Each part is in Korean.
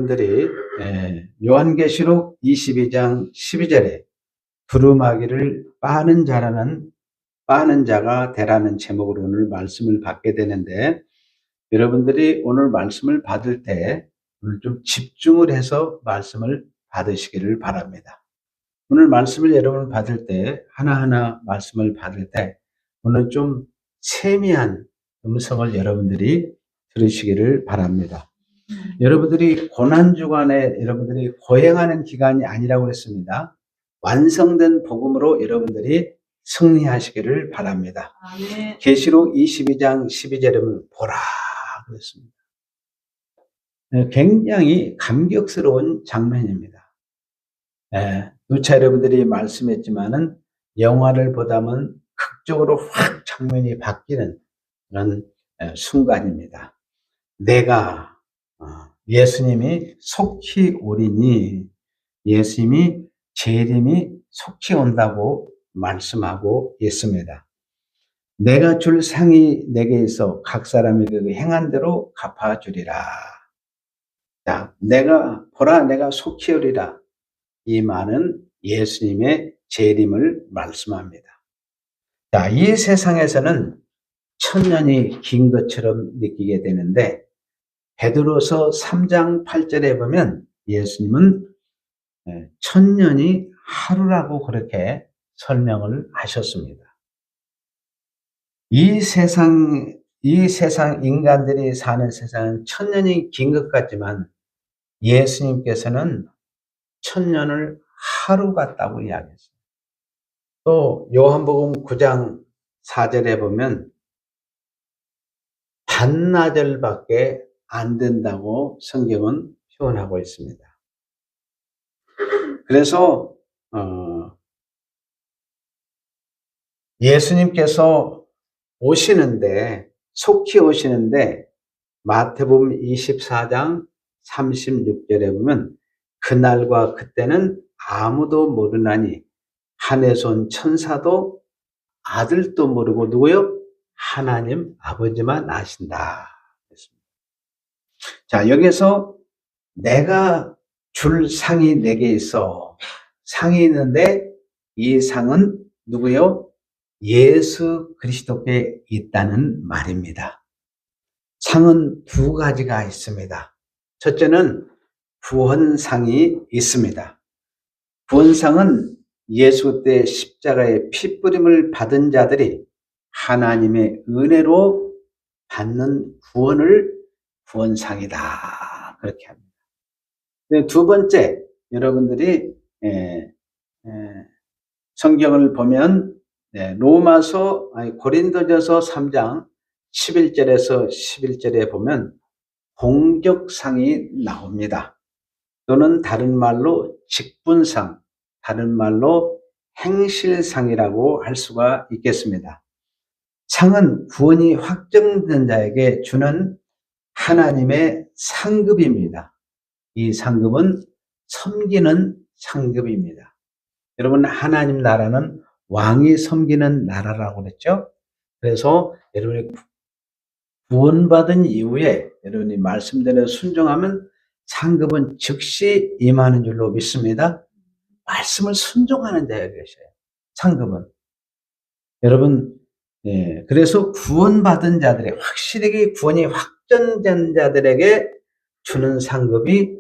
분들이 요한계시록 22장 12절에 두루마기를 빠는 자가 되라는 제목으로 오늘 말씀을 받게 되는데, 여러분들이 오늘 말씀을 받을 때 오늘 좀 집중을 해서 말씀을 받으시기를 바랍니다. 오늘 말씀을 여러분 받을 때, 하나하나 말씀을 받을 때 오늘 좀 세미한 음성을 여러분들이 들으시기를 바랍니다. 여러분들이 고난주간에 여러분들이 고행하는 기간이 아니라고 그랬습니다. 완성된 복음으로 여러분들이 승리하시기를 바랍니다. 계시록 22장 12절에 보라 그랬습니다. 굉장히 감격스러운 장면입니다. 누차 여러분들이 말씀했지만은 영화를 보다면 극적으로 확 장면이 바뀌는 그런 순간입니다. 내가 예수님이 속히 오리니, 예수님이 재림이 속히 온다고 말씀하고 있습니다. 내가 줄 상이 내게 있어 각 사람에게 그 행한 대로 갚아주리라. 자, 보라 내가 속히 오리라. 이 말은 예수님의 재림을 말씀합니다. 자, 이 세상에서는 천년이 긴 것처럼 느끼게 되는데, 베드로서 3장 8절에 보면 예수님은 천년이 하루라고 그렇게 설명을 하셨습니다. 이 세상 인간들이 사는 세상은 천년이 긴 것 같지만 예수님께서는 천년을 하루 같다고 이야기했습니다. 또 요한복음 9장 4절에 보면 반나절밖에 안 된다고 성경은 표현하고 있습니다. 그래서 예수님께서 속히 오시는데 마태복음 24장 36절에 보면 그날과 그때는 아무도 모르나니 하늘에서 온 천사도 아들도 모르고 누구요? 하나님 아버지만 아신다. 자, 여기서 내가 줄 상이 내게 있어. 상이 있는데 이 상은 누구요? 예수 그리스도께 있다는 말입니다. 상은 두 가지가 있습니다. 첫째는 구원상이 있습니다. 구원상은 예수 때 십자가의 피뿌림을 받은 자들이 하나님의 은혜로 받는 구원상이다. 그렇게 합니다. 두 번째, 여러분들이 성경을 보면 고린도전서 3장 11절에서 11절에 보면 공적상이 나옵니다. 또는 다른 말로 직분상, 다른 말로 행실상이라고 할 수가 있겠습니다. 상은 구원이 확정된 자에게 주는 하나님의 상급입니다. 이 상급은 섬기는 상급입니다. 여러분, 하나님 나라는 왕이 섬기는 나라라고 그랬죠? 그래서 여러분이 구원받은 이후에 여러분이 말씀대로 순종하면 상급은 즉시 임하는 줄로 믿습니다. 말씀을 순종하는 자가 계셔요. 상급은. 여러분, 그래서 구원받은 자들의 확실하게 구원이 확정된 자들에게 주는 상급이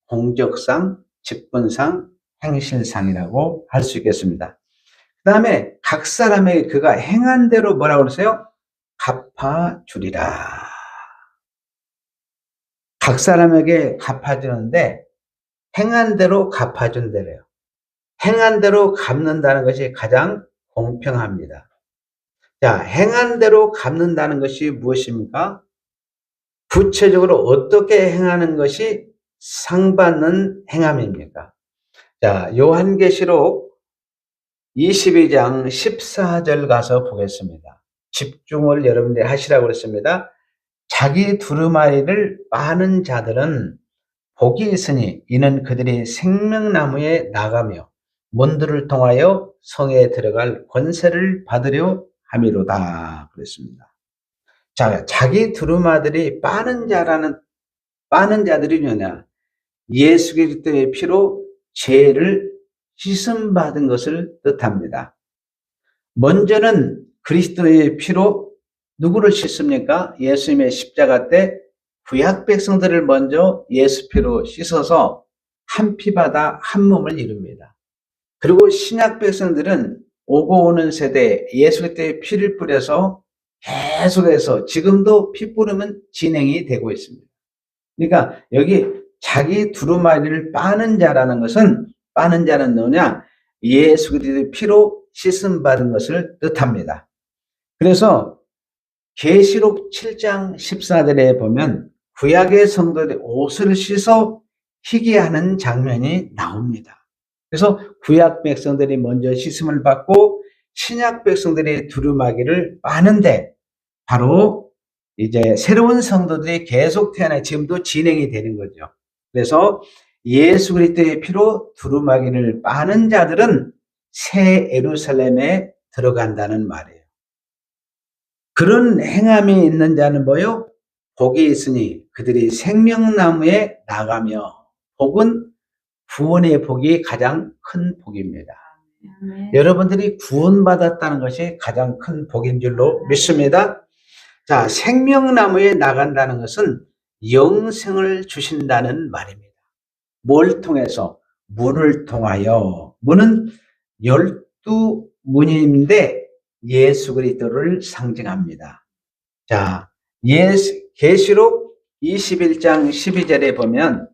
공적상, 직분상, 행실상이라고 할 수 있겠습니다. 그 다음에 각 사람에게 그가 행한 대로 뭐라고 그러세요? 갚아주리라. 각 사람에게 갚아주는데 행한 대로 갚아준대요. 행한 대로 갚는다는 것이 가장 공평합니다. 자, 행한 대로 갚는다는 것이 무엇입니까? 구체적으로 어떻게 행하는 것이 상받는 행함입니까? 자, 요한계시록 22장 14절 가서 보겠습니다. 집중을 여러분들이 하시라고 그랬습니다. 자기 두루마리를 빠는 자들은 복이 있으니 이는 그들이 생명나무에 나가며 문들을 통하여 성에 들어갈 권세를 받으려 함이로다 그랬습니다. 자, 자기 두루마리들이 빠는 자들이 뭐냐? 예수 그리스도의 피로 죄를 씻음받은 것을 뜻합니다. 먼저는 그리스도의 피로 누구를 씻습니까? 예수님의 십자가 때 구약 백성들을 먼저 예수 피로 씻어서 한 피바다 한 몸을 이룹니다. 그리고 신약 백성들은 오고 오는 세대에 예수 그리스도의 피를 뿌려서 계속해서 지금도 피 뿌리면 진행이 되고 있습니다. 그러니까 여기 자기 두루마리를 빠는 자라는 것은, 빠는 자는 누구냐? 예수 그리스도의 피로 씻음 받은 것을 뜻합니다. 그래서 계시록 7장 14절에 보면 구약의 성도들이 옷을 씻어 희게 하는 장면이 나옵니다. 그래서 구약 백성들이 먼저 씻음을 받고 신약 백성들이 두루마기를 빠는데, 바로 이제 새로운 성도들이 계속 태어나 지금도 진행이 되는 거죠. 그래서 예수 그리스도의 피로 두루마기를 빠는 자들은 새 예루살렘에 들어간다는 말이에요. 그런 행함이 있는 자는 뭐요? 복이 있으니 그들이 생명나무에 나가며, 복은 구원의 복이 가장 큰 복입니다. 여러분들이 구원받았다는 것이 가장 큰 복인 줄로 믿습니다. 자, 생명나무에 나간다는 것은 영생을 주신다는 말입니다. 뭘 통해서? 문을 통하여. 문은 12문인데 예수 그리스도를 상징합니다. 자, 계시록 21장 12절에 보면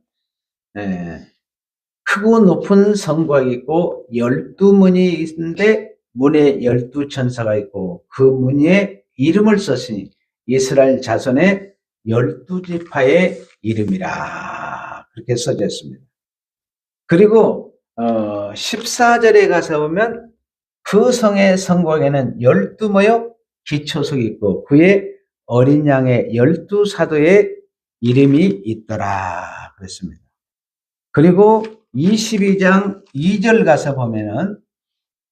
크고 높은 성곽이 있고 12문이 있는데 문에 12천사가 있고 그 문 위에 이름을 썼으니 이스라엘 자손의 12지파의 이름이라, 그렇게 써져 있습니다. 그리고 14절에 가서 보면 그 성의 성곽에는 12뭐요? 기초석이 있고 그에 어린 양의 12사도의 이름이 있더라 그랬습니다. 그리고 22장 2절 가서 보면은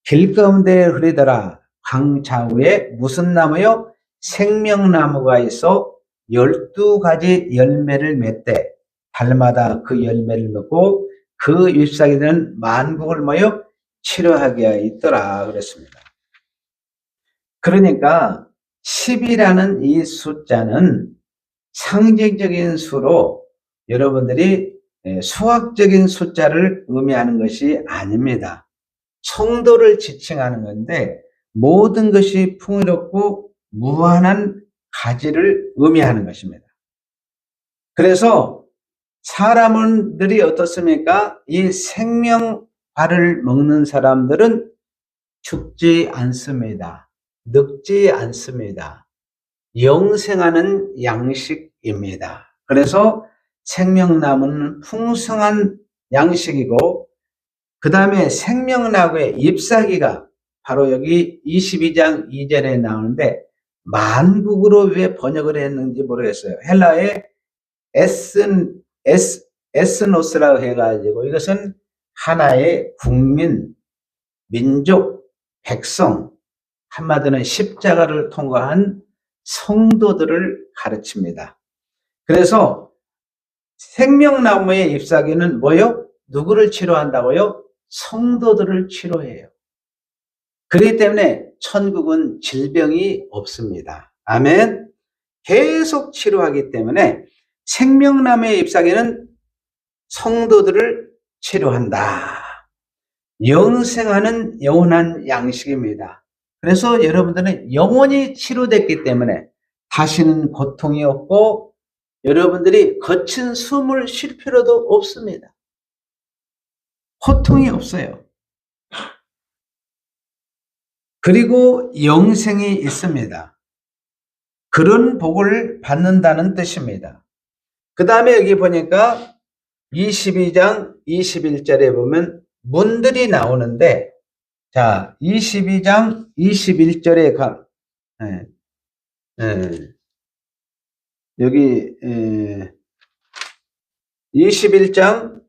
길 가운데 흐르더라 강 좌우에 무슨 나무요? 생명나무가 있어 12가지 열매를 맺되 달마다 그 열매를 맺고 그 잎사귀는 만국을 뭐요? 치료하게 있더라 그랬습니다. 그러니까 10이라는 이 숫자는 상징적인 수로 여러분들이 수학적인 숫자를 의미하는 것이 아닙니다. 성도를 지칭하는 건데 모든 것이 풍요롭고 무한한 가지를 의미하는 것입니다. 그래서 사람들이 어떻습니까? 이 생명과를 먹는 사람들은 죽지 않습니다. 늙지 않습니다. 영생하는 양식입니다. 그래서 생명나무는 풍성한 양식이고, 그 다음에 생명나무의 잎사귀가 바로 여기 22장 2절에 나오는데 만국으로 왜 번역을 했는지 모르겠어요. 헬라의 에스노스라고 해가지고 이것은 하나의 국민, 민족, 백성, 한마디는 십자가를 통과한 성도들을 가르칩니다. 그래서 생명나무의 잎사귀는 뭐요? 누구를 치료한다고요? 성도들을 치료해요. 그렇기 때문에 천국은 질병이 없습니다. 아멘. 계속 치료하기 때문에 생명나무의 잎사귀는 성도들을 치료한다. 영생하는 영원한 양식입니다. 그래서 여러분들은 영원히 치료됐기 때문에 다시는 고통이 없고 여러분들이 거친 숨을 쉴 필요도 없습니다. 고통이 없어요. 그리고 영생이 있습니다. 그런 복을 받는다는 뜻입니다. 그 다음에 여기 보니까 22장 21절에 보면 문들이 나오는데, 자, 22장 21절에 여기 21장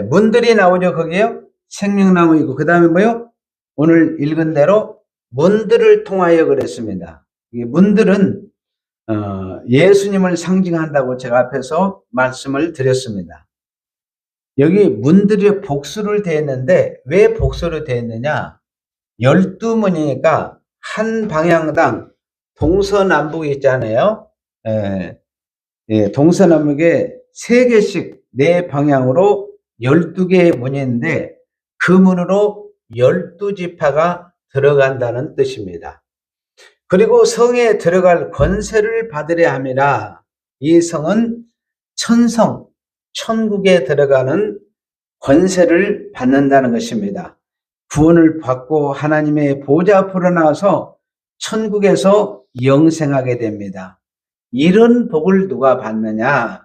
문들이 나오죠. 거기요. 생명나무이고 그 다음에 뭐요? 오늘 읽은 대로 문들을 통하여 그랬습니다. 이 문들은 예수님을 상징한다고 제가 앞에서 말씀을 드렸습니다. 여기 문들이 복수를 되었는데 왜 복수로 되었느냐? 12문이니까 한 방향당 동서남북이 있잖아요. 동서남북에 3개씩 4방향으로 12개의 문이 있는데 그 문으로 12지파가 들어간다는 뜻입니다. 그리고 성에 들어갈 권세를 받으려 함이라. 이 성은 천성, 천국에 들어가는 권세를 받는다는 것입니다. 구원을 받고 하나님의 보좌 앞으로 나와서 천국에서 영생하게 됩니다. 이런 복을 누가 받느냐?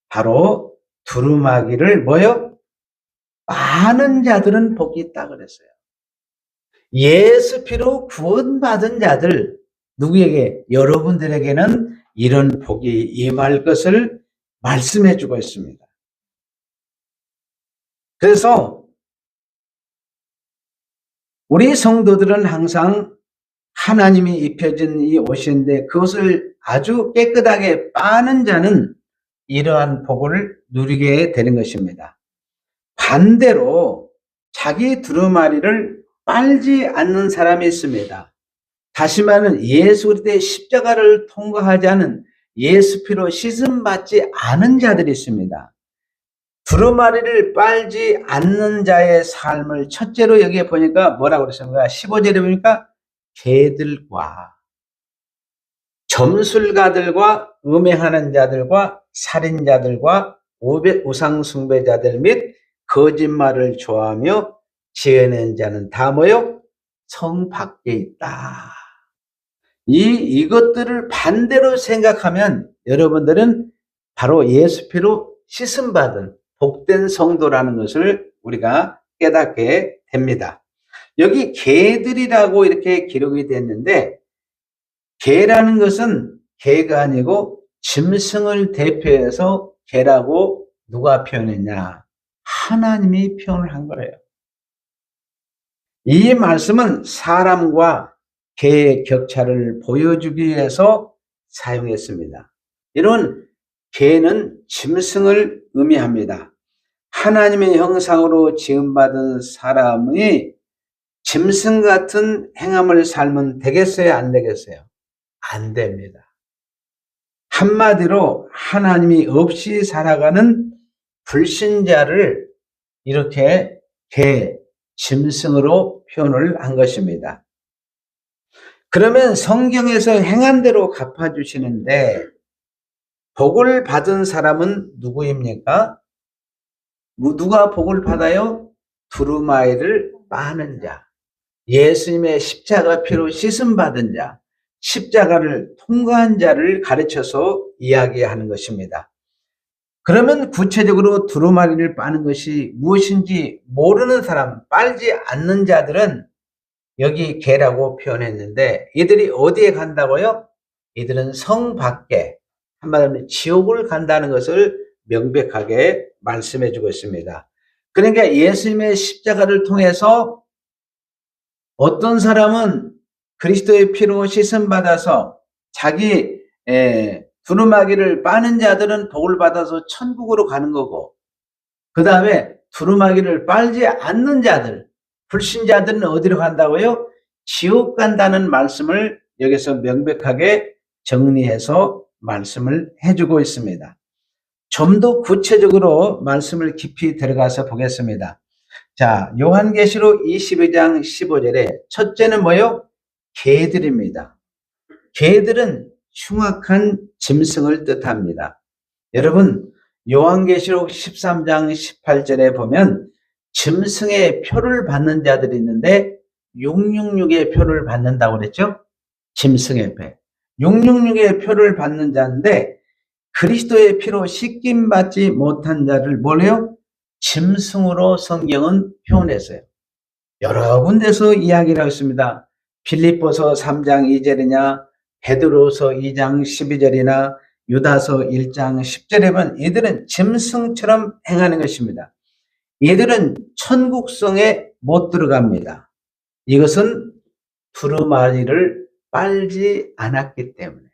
바로 두루마기를 뭐요? 많은 자들은 복이 있다 그랬어요. 예수 피로 구원받은 자들, 누구에게? 여러분들에게는 이런 복이 임할 것을 말씀해 주고 있습니다. 그래서 우리 성도들은 항상 하나님이 입혀진 이 옷인데 그것을 아주 깨끗하게 빠는 자는 이러한 복을 누리게 되는 것입니다. 반대로 자기 두루마리를 빨지 않는 사람이 있습니다. 다시 말하면 예수 그리스도의 십자가를 통과하지 않은 예수 피로 씻음받지 않은 자들이 있습니다. 두루마리를 빨지 않는 자의 삶을 첫째로 여기에 보니까 뭐라고 그랬습니까? 15절에 보니까 개들과 점술가들과 음행하는 자들과 살인자들과 우상 숭배자들 및 거짓말을 좋아하며 지어낸 자는 다 뭐요? 성 밖에 있다. 이것들을 반대로 생각하면 여러분들은 바로 예수 피로 씻음받은 복된 성도라는 것을 우리가 깨닫게 됩니다. 여기 개들이라고 이렇게 기록이 됐는데 개라는 것은 개가 아니고 짐승을 대표해서 개라고 누가 표현했냐? 하나님이 표현을 한 거예요. 이 말씀은 사람과 개의 격차를 보여주기 위해서 사용했습니다. 이런 개는 짐승을 의미합니다. 하나님의 형상으로 지음받은 사람이 짐승 같은 행함을 살면 되겠어요? 안 되겠어요? 안 됩니다. 한마디로 하나님이 없이 살아가는 불신자를 이렇게 개, 짐승으로 표현을 한 것입니다. 그러면 성경에서 행한 대로 갚아주시는데 복을 받은 사람은 누구입니까? 누가 복을 받아요? 두루마리를 빠는 자, 예수님의 십자가 피로 씻음받은 자, 십자가를 통과한 자를 가르쳐서 이야기하는 것입니다. 그러면 구체적으로 두루마리를 빠는 것이 무엇인지 모르는 사람, 빨지 않는 자들은 여기 개라고 표현했는데 이들이 어디에 간다고요? 이들은 성 밖에, 한마디로 지옥을 간다는 것을 명백하게 말씀해 주고 있습니다. 그러니까 예수님의 십자가를 통해서 어떤 사람은 그리스도의 피로 씻음받아서 자기 두루마기를 빠는 자들은 복을 받아서 천국으로 가는 거고, 그 다음에 두루마기를 빨지 않는 자들, 불신자들은 어디로 간다고요? 지옥 간다는 말씀을 여기서 명백하게 정리해서 말씀을 해주고 있습니다. 좀 더 구체적으로 말씀을 깊이 들어가서 보겠습니다. 자, 요한계시록 22장 15절에 첫째는 뭐요? 개들입니다. 개들은 흉악한 짐승을 뜻합니다. 여러분, 요한계시록 13장 18절에 보면 짐승의 표를 받는 자들이 있는데 666의 표를 받는다고 그랬죠? 짐승의 표. 666의 표를 받는 자인데 그리스도의 피로 씻김받지 못한 자를 뭐래요? 짐승으로 성경은 표현했어요. 여러 군데서 이야기를 하고 있습니다. 빌립보서 3장 2절이냐, 베드로서 2장 12절이나 유다서 1장 10절에 보면 이들은 짐승처럼 행하는 것입니다. 이들은 천국성에 못 들어갑니다. 이것은 두루마리를 빨지 않았기 때문에.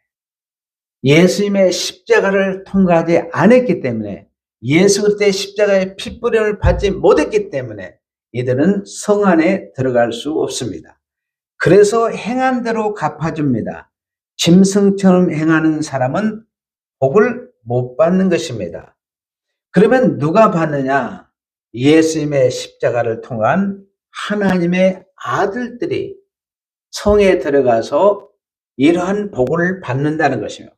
예수님의 십자가를 통과하지 않았기 때문에, 예수 그리스도의 십자가의 핏부림을 받지 못했기 때문에 이들은 성 안에 들어갈 수 없습니다. 그래서 행한 대로 갚아줍니다. 짐승처럼 행하는 사람은 복을 못 받는 것입니다. 그러면 누가 받느냐? 예수님의 십자가를 통한 하나님의 아들들이 성에 들어가서 이러한 복을 받는다는 것이며,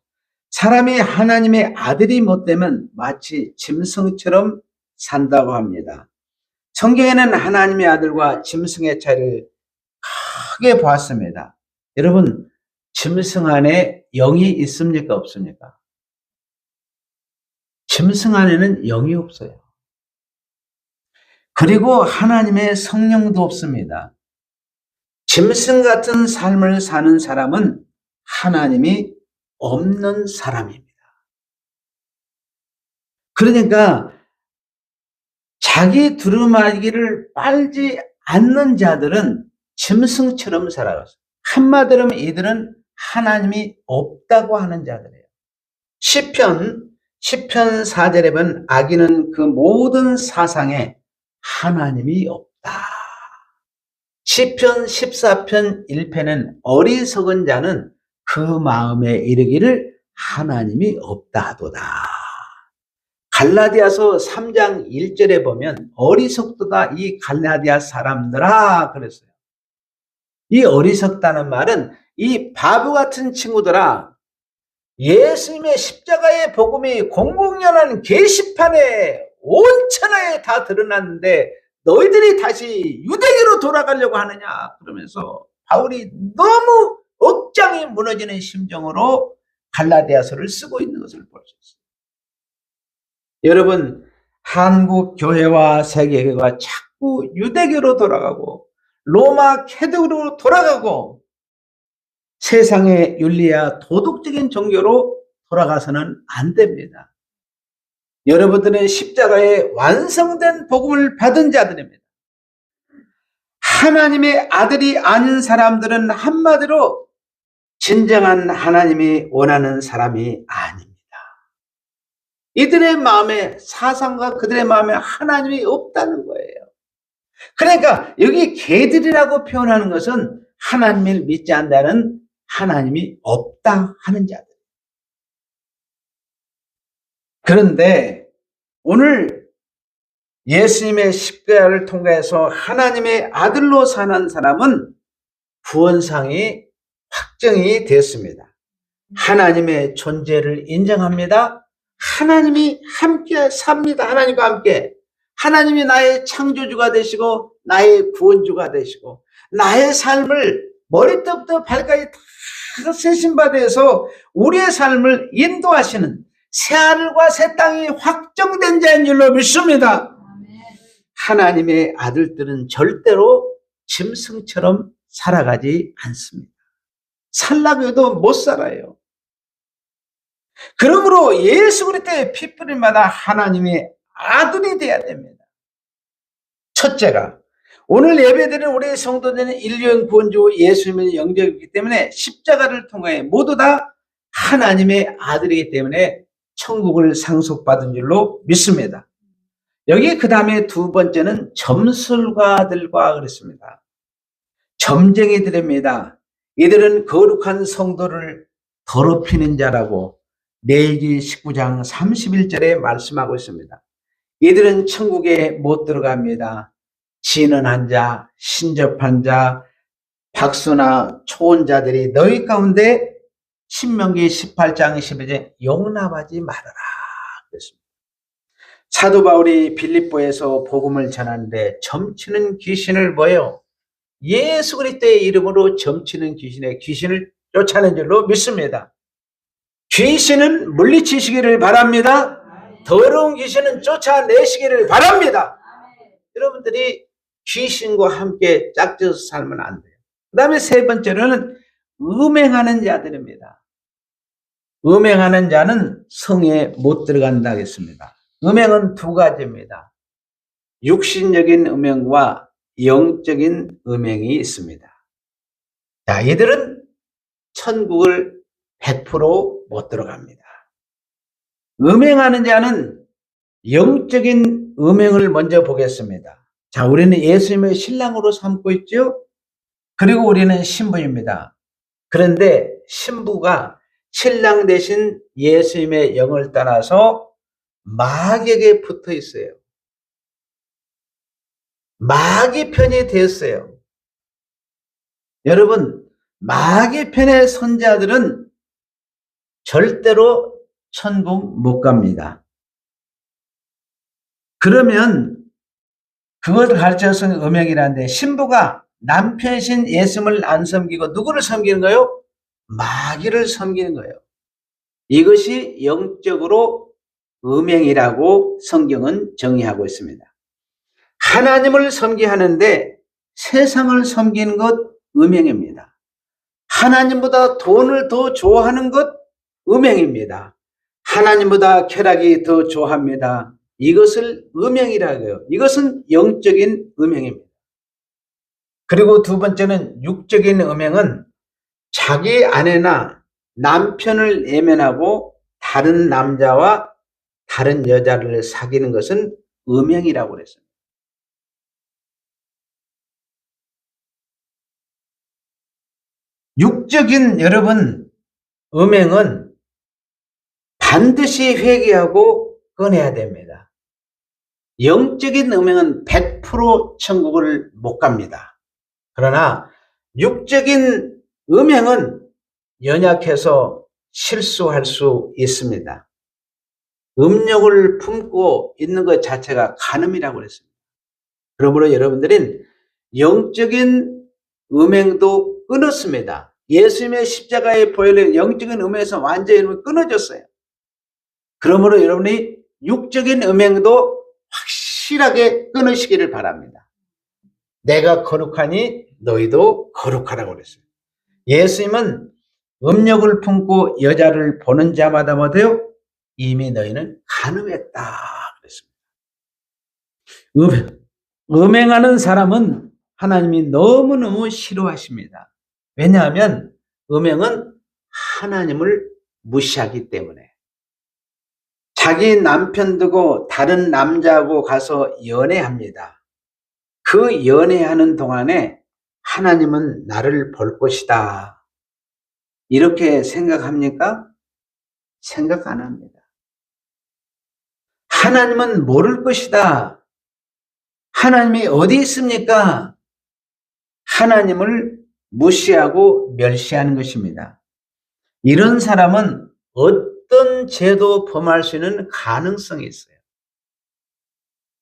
사람이 하나님의 아들이 못되면 마치 짐승처럼 산다고 합니다. 성경에는 하나님의 아들과 짐승의 차이를 크게 보았습니다. 여러분, 짐승 안에 영이 있습니까? 없습니까? 짐승 안에는 영이 없어요. 그리고 하나님의 성령도 없습니다. 짐승 같은 삶을 사는 사람은 하나님이 없는 사람입니다. 그러니까 자기 두루마기를 빨지 않는 자들은 짐승처럼 살아가서, 한마디로 이들은 하나님이 없다고 하는 자들이에요. 시편 4절에 보면 악인은 그 모든 사상에 하나님이 없다. 시편 14편 1편은 어리석은 자는 그 마음에 이르기를 하나님이 없다 하도다. 갈라디아서 3장 1절에 보면 어리석도다 이 갈라디아 사람들아 그랬어요. 이 어리석다는 말은 이 바보 같은 친구들아, 예수님의 십자가의 복음이 공공연한 게시판에 온 천하에 다 드러났는데 너희들이 다시 유대교로 돌아가려고 하느냐 그러면서 바울이 너무 억장이 무너지는 심정으로 갈라디아서를 쓰고 있는 것을 볼 수 있습니다. 여러분, 한국 교회와 세계교회가 자꾸 유대교로 돌아가고 로마 캐토릭으로 돌아가고 세상의 윤리와 도덕적인 종교로 돌아가서는 안 됩니다. 여러분들은 십자가의 완성된 복음을 받은 자들입니다. 하나님의 아들이 아닌 사람들은 한마디로 진정한 하나님이 원하는 사람이 아닙니다. 이들의 마음에, 사상과 그들의 마음에 하나님이 없다는 거예요. 그러니까 여기 개들이라고 표현하는 것은 하나님을 믿지 않는다는, 하나님이 없다 하는 자들. 그런데 오늘 예수님의 십자가를 통해서 하나님의 아들로 사는 사람은 구원상이 확정이 됐습니다. 하나님의 존재를 인정합니다. 하나님이 함께 삽니다. 하나님과 함께. 하나님이 나의 창조주가 되시고 나의 구원주가 되시고 나의 삶을 머리부터 발까지 다 세신받아서 우리의 삶을 인도하시는 새하늘과 새 땅이 확정된 자인 줄로 믿습니다. 하나님의 아들들은 절대로 짐승처럼 살아가지 않습니다. 살라고 해도 못 살아요. 그러므로 예수 그리스도의 핏부림마다 하나님의 아들이 되어야 됩니다. 첫째가, 오늘 예배드리는 우리 성도들은 인류의 구원주 예수님을 영접했기 때문에 십자가를 통해 모두 다 하나님의 아들이기 때문에 천국을 상속받은 줄로 믿습니다. 여기 그 다음에 두 번째는 점술가들과 그랬습니다. 점쟁이들입니다. 이들은 거룩한 성도를 더럽히는 자라고 레위기 19장 31절에 말씀하고 있습니다. 이들은 천국에 못 들어갑니다. 진언한 자, 신접한 자, 박수나 초혼자들이 너희 가운데 신명기 18장 12절에 용납하지 말아라 그랬습니다. 사도 바울이 빌립보에서 복음을 전하는데 점치는 귀신을 뭐예요? 예수 그리스도의 이름으로 점치는 귀신을 쫓아낸 줄로 믿습니다. 귀신은 물리치시기를 바랍니다. 더러운 귀신은 쫓아내시기를 바랍니다. 여러분들이 귀신과 함께 짝져서 살면 안 돼요. 그 다음에 세 번째로는 음행하는 자들입니다. 음행하는 자는 성에 못 들어간다 하겠습니다. 음행은 두 가지입니다. 육신적인 음행과 영적인 음행이 있습니다. 자, 이들은 천국을 100% 못 들어갑니다. 음행하는 자는 영적인 음행을 먼저 보겠습니다. 자, 우리는 예수님의 신랑으로 삼고 있죠. 그리고 우리는 신부입니다. 그런데 신부가 신랑 대신 예수님의 영을 따라서 마귀에게 붙어 있어요. 마귀 편이 되었어요. 여러분, 마귀 편의 선자들은 절대로 천국 못 갑니다. 그러면 그것을 가르쳐서 음행이라는데, 신부가 남편이신 예수님을 안 섬기고 누구를 섬기는 거예요? 마귀를 섬기는 거예요. 이것이 영적으로 음행이라고 성경은 정의하고 있습니다. 하나님을 섬기하는데 세상을 섬기는 것 음행입니다. 하나님보다 돈을 더 좋아하는 것 음행입니다. 하나님보다 쾌락이 더 좋아합니다. 이것을 음행이라고 해요. 이것은 영적인 음행입니다. 그리고 두 번째는 육적인 음행은 자기 아내나 남편을 외면하고 다른 남자와 다른 여자를 사귀는 것은 음행이라고 그랬습니다. 육적인 여러분 음행은 반드시 회개하고 끊어야 됩니다. 영적인 음행은 100% 천국을 못 갑니다. 그러나 육적인 음행은 연약해서 실수할 수 있습니다. 음욕을 품고 있는 것 자체가 간음이라고 그랬습니다. 그러므로 여러분들은 영적인 음행도 끊었습니다. 예수님의 십자가의 보혈로 영적인 음행에서 완전히 끊어졌어요. 그러므로 여러분이 육적인 음행도 확실하게 끊으시기를 바랍니다. 내가 거룩하니 너희도 거룩하라고 그랬어요. 예수님은 음욕을 품고 여자를 보는 자마다 못해요? 이미 너희는 간음했다 그랬습니다. 음행하는 사람은 하나님이 너무너무 싫어하십니다. 왜냐하면 음행은 하나님을 무시하기 때문에. 자기 남편 두고 다른 남자하고 가서 연애합니다. 그 연애하는 동안에 하나님은 나를 볼 것이다. 이렇게 생각합니까? 생각 안 합니다. 하나님은 모를 것이다. 하나님이 어디 있습니까? 하나님을 무시하고 멸시하는 것입니다. 이런 사람은 어떤 죄도 범할 수 있는 가능성이 있어요.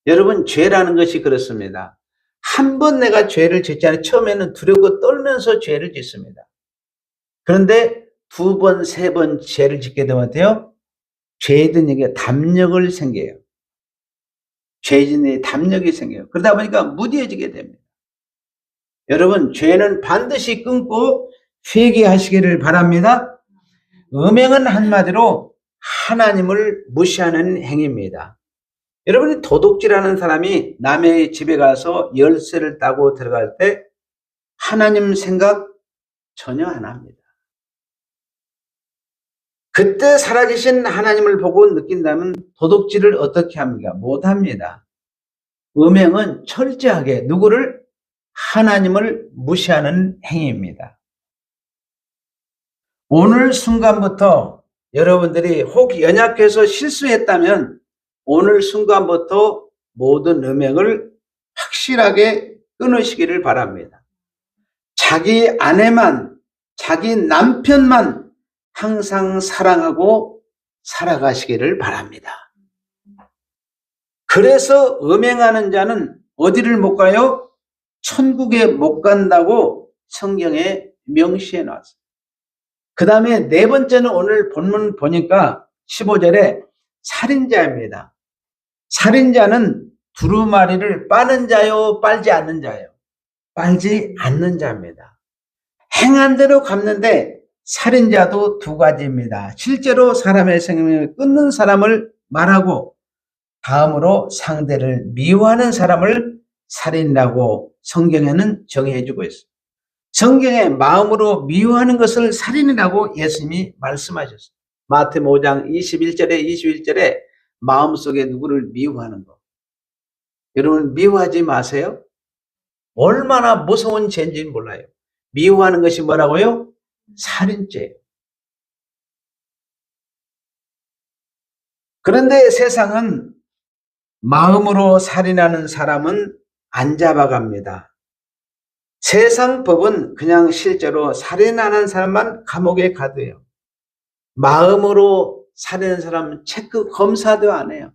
여러분, 죄라는 것이 그렇습니다. 한 번 내가 죄를 짓잖아요. 처음에는 두렵고 떨면서 죄를 짓습니다. 그런데 두 번, 세 번 죄를 짓게 되면 어때요? 죄인에게 담력을 생겨요. 죄인의 담력이 생겨요. 그러다 보니까 무뎌지게 됩니다. 여러분, 죄는 반드시 끊고 회개하시기를 바랍니다. 음행은 한마디로 하나님을 무시하는 행위입니다. 여러분이 도둑질하는 사람이 남의 집에 가서 열쇠를 따고 들어갈 때 하나님 생각 전혀 안 합니다. 그때 살아계신 하나님을 보고 느낀다면 도둑질을 어떻게 합니까? 못합니다. 음행은 철저하게 누구를? 하나님을 무시하는 행위입니다. 오늘 순간부터 여러분들이 혹 연약해서 실수했다면 오늘 순간부터 모든 음행을 확실하게 끊으시기를 바랍니다. 자기 아내만, 자기 남편만 항상 사랑하고 살아가시기를 바랍니다. 그래서 음행하는 자는 어디를 못 가요? 천국에 못 간다고 성경에 명시해 놨어요. 그 다음에 네 번째는 오늘 본문 보니까 15절에 살인자입니다. 살인자는 두루마리를 빠는 자요, 빨지 않는 자요? 빨지 않는 자입니다. 행한 대로 갚는데 살인자도 두 가지입니다. 실제로 사람의 생명을 끊는 사람을 말하고 다음으로 상대를 미워하는 사람을 살인이라고 성경에는 정의해 주고 있습니다. 성경에 마음으로 미워하는 것을 살인이라고 예수님이 말씀하셨어요. 마태복음 5장 21절에 21절에 마음속에 누구를 미워하는 거. 여러분 미워하지 마세요. 얼마나 무서운 죄인지 몰라요. 미워하는 것이 뭐라고요? 살인죄예요. 그런데 세상은 마음으로 살인하는 사람은 안 잡아갑니다. 세상 법은 그냥 실제로 살인하는 사람만 감옥에 가둬요. 마음으로 살인하는 사람은 체크 검사도 안 해요.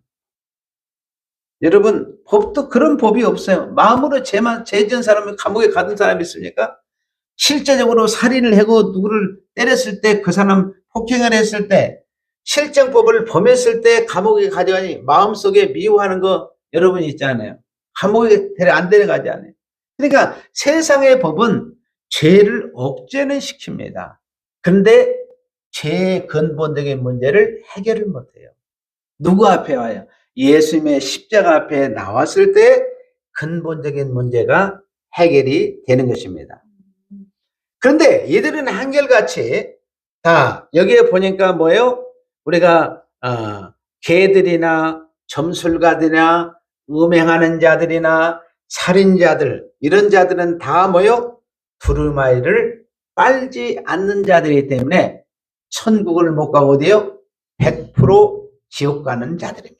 여러분 법도 그런 법이 없어요. 마음으로 죄 지은 사람을 감옥에 가둔 사람이 있습니까? 실제적으로 살인을 하고 누구를 때렸을 때 그 사람 폭행을 했을 때 실정법을 범했을 때 감옥에 가져가니 마음속에 미워하는 거 여러분 있잖아요. 감옥에 안 데려가지 않아요. 그러니까 세상의 법은 죄를 억제는 시킵니다. 그런데 죄의 근본적인 문제를 해결을 못해요. 누구 앞에 와요? 예수님의 십자가 앞에 나왔을 때 근본적인 문제가 해결이 되는 것입니다. 그런데 이들은 한결같이 다 여기에 보니까 뭐예요? 우리가 개들이나 점술가들이나 음행하는 자들이나 살인자들 이런 자들은 다 뭐요? 두루마리를 빨지 않는 자들이기 때문에 천국을 못 가고 어디요? 100% 지옥 가는 자들입니다.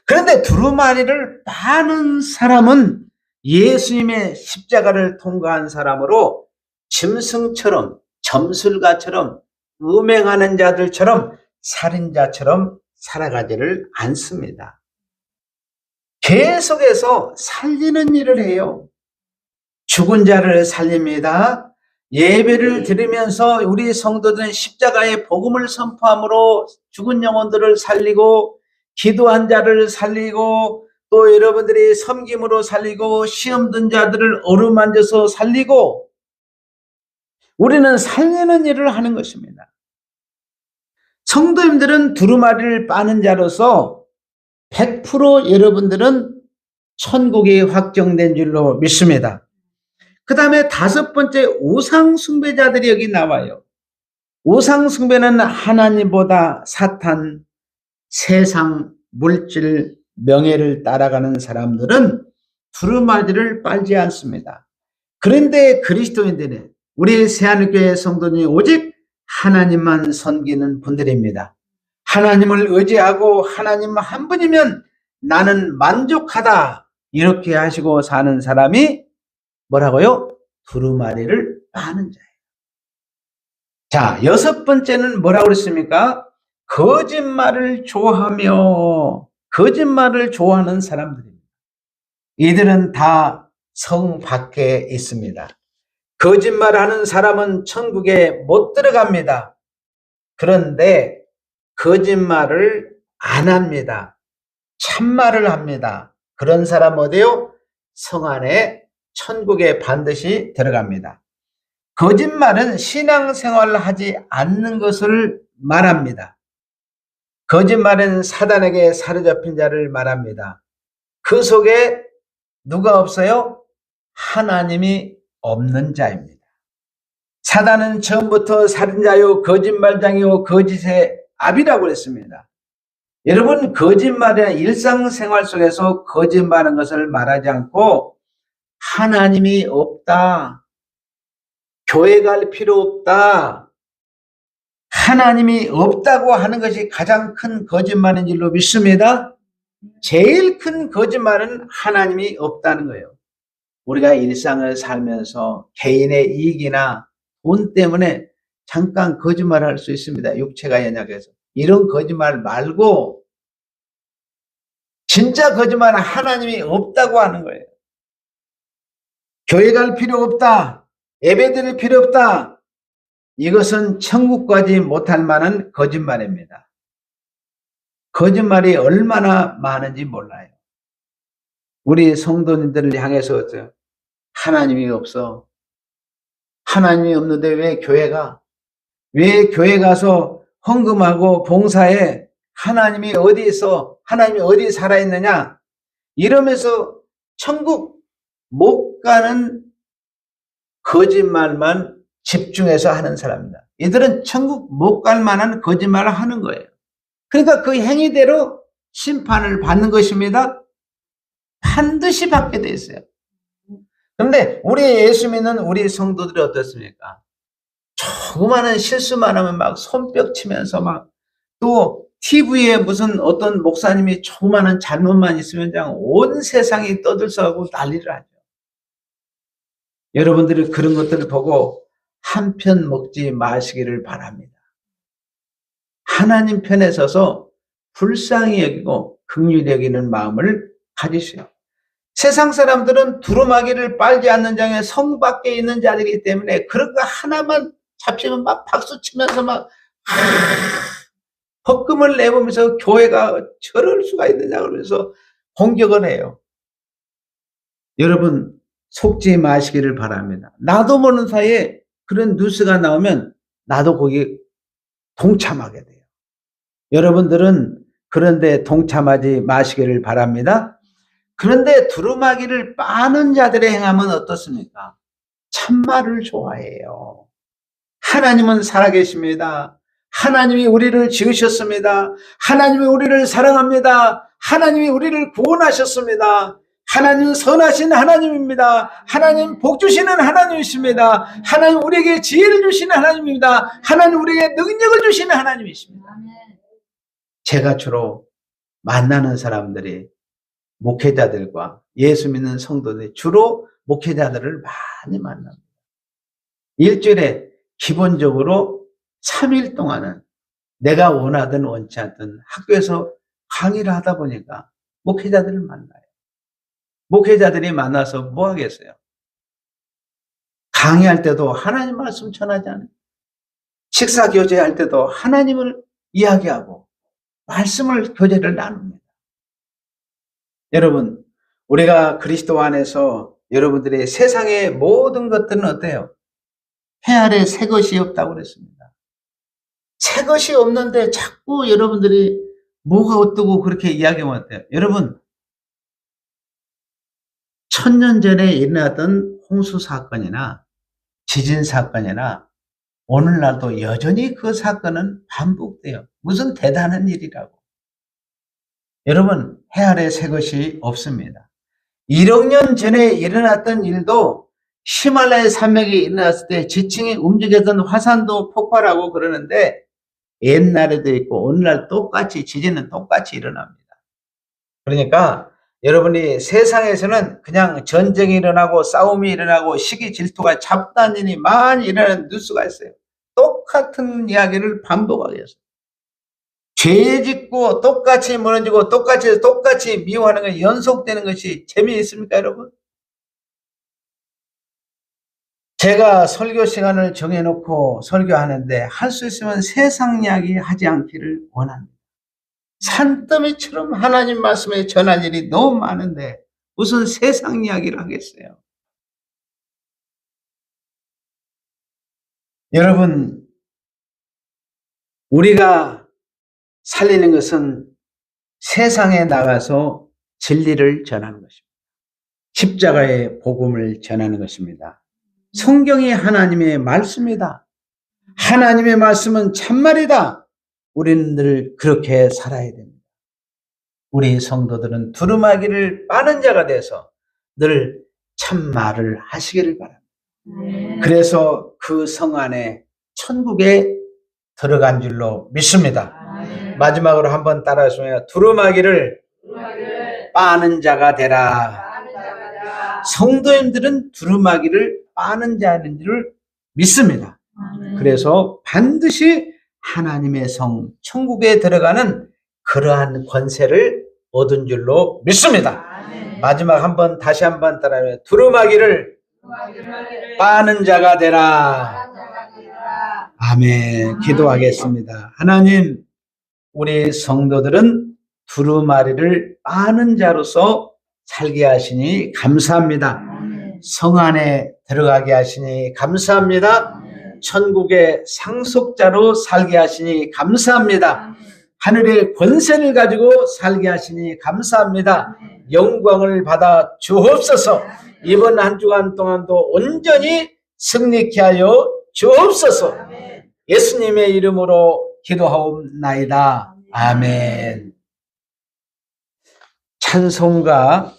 그런데 두루마리를 빠는 사람은 예수님의 십자가를 통과한 사람으로 짐승처럼 점술가처럼 음행하는 자들처럼 살인자처럼 살아가지를 않습니다. 계속해서 살리는 일을 해요. 죽은 자를 살립니다. 예배를 드리면서 우리 성도들은 십자가의 복음을 선포함으로 죽은 영혼들을 살리고 기도한 자를 살리고 또 여러분들이 섬김으로 살리고 시험 든 자들을 어루만져서 살리고 우리는 살리는 일을 하는 것입니다. 성도님들은 두루마리를 빠는 자로서 100% 여러분들은 천국이 확정된 줄로 믿습니다. 그 다음에 다섯 번째 우상 숭배자들이 여기 나와요. 우상 숭배는 하나님보다 사탄, 세상, 물질, 명예를 따라가는 사람들은 두루마리를 빨지 않습니다. 그런데 그리스도인들은 우리 새하늘교회 성도님이 오직 하나님만 섬기는 분들입니다. 하나님을 의지하고 하나님 한 분이면 나는 만족하다 이렇게 하시고 사는 사람이 뭐라고요? 두루마리를 빠는 자예요. 자, 여섯 번째는 뭐라고 그랬습니까? 거짓말을 좋아하며 거짓말을 좋아하는 사람들입니다. 이들은 다 성 밖에 있습니다. 거짓말하는 사람은 천국에 못 들어갑니다. 그런데 거짓말을 안 합니다. 참말을 합니다. 그런 사람 어디요? 성 안에 천국에 반드시 들어갑니다. 거짓말은 신앙생활을 하지 않는 것을 말합니다. 거짓말은 사단에게 사로잡힌 자를 말합니다. 그 속에 누가 없어요? 하나님이 없는 자입니다. 사단은 처음부터 살인자요 거짓말장이요 거짓의 압이라고 했습니다. 여러분 거짓말의 일상생활 속에서 거짓말하는 것을 말하지 않고 하나님이 없다. 교회 갈 필요 없다. 하나님이 없다고 하는 것이 가장 큰 거짓말인 줄로 믿습니다. 제일 큰 거짓말은 하나님이 없다는 거예요. 우리가 일상을 살면서 개인의 이익이나 돈 때문에 잠깐 거짓말할 수 있습니다. 육체가 연약해서. 이런 거짓말 말고 진짜 거짓말은 하나님이 없다고 하는 거예요. 교회 갈 필요 없다. 예배 드릴 필요 없다. 이것은 천국 가지 못할 만한 거짓말입니다. 거짓말이 얼마나 많은지 몰라요. 우리 성도님들을 향해서 하나님이 없어. 하나님이 없는데 왜 교회 가? 왜 교회 가서 헌금하고 봉사해? 하나님이 어디 있어? 하나님이 어디 살아있느냐? 이러면서 천국 못 가는 거짓말만 집중해서 하는 사람입니다. 이들은 천국 못 갈 만한 거짓말을 하는 거예요. 그러니까 그 행위대로 심판을 받는 것입니다. 반드시 받게 돼 있어요. 그런데 우리 예수 믿는 우리 성도들이 어떻습니까? 조그마한 실수만 하면 막 손뼉 치면서 막, 또 TV에 무슨 어떤 목사님이 조그마한 잘못만 있으면 그냥 온 세상이 떠들썩하고 난리를 하죠. 여러분들이 그런 것들을 보고 한편 먹지 마시기를 바랍니다. 하나님 편에 서서 불쌍히 여기고 긍휼히 여기는 마음을 가지시오. 세상 사람들은 두루마기를 빨지 않는 장에 성 밖에 있는 자들이기 때문에 그런 거 하나만 잡히면 막 박수 치면서 막 헛금을 내보면서 교회가 저럴 수가 있느냐 그러면서 공격을 해요. 여러분 속지 마시기를 바랍니다. 나도 모르는 사이에 그런 뉴스가 나오면 나도 거기에 동참하게 돼요. 여러분들은 그런데 동참하지 마시기를 바랍니다. 그런데 두루마기를 빠는 자들의 행함은 어떻습니까? 참말을 좋아해요. 하나님은 살아계십니다. 하나님이 우리를 지으셨습니다. 하나님이 우리를 사랑합니다. 하나님이 우리를 구원하셨습니다. 하나님은 선하신 하나님입니다. 하나님 복 주시는 하나님이십니다. 하나님 우리에게 지혜를 주시는 하나님입니다. 하나님 우리에게 능력을 주시는 하나님이십니다. 제가 주로 만나는 사람들이 목회자들과 예수 믿는 성도들이 주로 목회자들을 많이 만납니다. 일주일에 기본적으로 3일 동안은 내가 원하든 원치 않든 학교에서 강의를 하다 보니까 목회자들을 만나요. 목회자들이 만나서 뭐 하겠어요? 강의할 때도 하나님 말씀 전하지 않아요. 식사 교제할 때도 하나님을 이야기하고 말씀을 교제를 나눕니다. 여러분, 우리가 그리스도 안에서 여러분들의 세상의 모든 것들은 어때요? 해 아래 새 것이 없다고 그랬습니다. 새 것이 없는데 자꾸 여러분들이 뭐가 어떠고 그렇게 이야기하면 어때요? 여러분, 1000년 전에 일어났던 홍수 사건이나 지진 사건이나 오늘날도 여전히 그 사건은 반복돼요. 무슨 대단한 일이라고. 여러분, 해 아래 새 것이 없습니다. 1억 년 전에 일어났던 일도 히말라야 산맥이 일어났을 때 지층이 움직였던 화산도 폭발하고 그러는데 옛날에도 있고 오늘날 똑같이 지진은 똑같이 일어납니다. 그러니까 여러분이 세상에서는 그냥 전쟁이 일어나고 싸움이 일어나고 시기 질투가 잡다한 일이 많이 일어나는 뉴스가 있어요. 똑같은 이야기를 반복하게 했어요. 죄 짓고 똑같이 무너지고 똑같이 미워하는 것이 연속되는 것이 재미있습니까, 여러분? 제가 설교 시간을 정해놓고 설교하는데 할 수 있으면 세상 이야기 하지 않기를 원합니다. 산더미처럼 하나님 말씀에 전할 일이 너무 많은데 무슨 세상 이야기를 하겠어요? 여러분, 우리가 살리는 것은 세상에 나가서 진리를 전하는 것입니다. 십자가의 복음을 전하는 것입니다. 성경이 하나님의 말씀이다. 하나님의 말씀은 참말이다. 우리는 늘 그렇게 살아야 됩니다. 우리 성도들은 두루마기를 빠는 자가 돼서 늘 참말을 하시기를 바랍니다. 그래서 그 성 안에 천국에 들어간 줄로 믿습니다. 마지막으로 한번 따라하시면 두루마기를 빠는 자가 되라. 성도님들은 두루마기를 빠는 자인 줄 믿습니다. 그래서 반드시 하나님의 성 천국에 들어가는 그러한 권세를 얻은 줄로 믿습니다. 마지막 한번 다시 한번 따라하면 두루마기를 빠는 자가 되라. 아멘. 기도하겠습니다. 하나님, 우리 성도들은 두루마리를 빠는 자로서 살게 하시니 감사합니다. 성 안에 들어가게 하시니 감사합니다. 천국의 상속자로 살게 하시니 감사합니다. 하늘의 권세를 가지고 살게 하시니 감사합니다. 영광을 받아 주옵소서. 이번 한 주간 동안도 온전히 승리케 하여 주옵소서. 예수님의 이름으로 기도하옵나이다. 아멘. 찬송가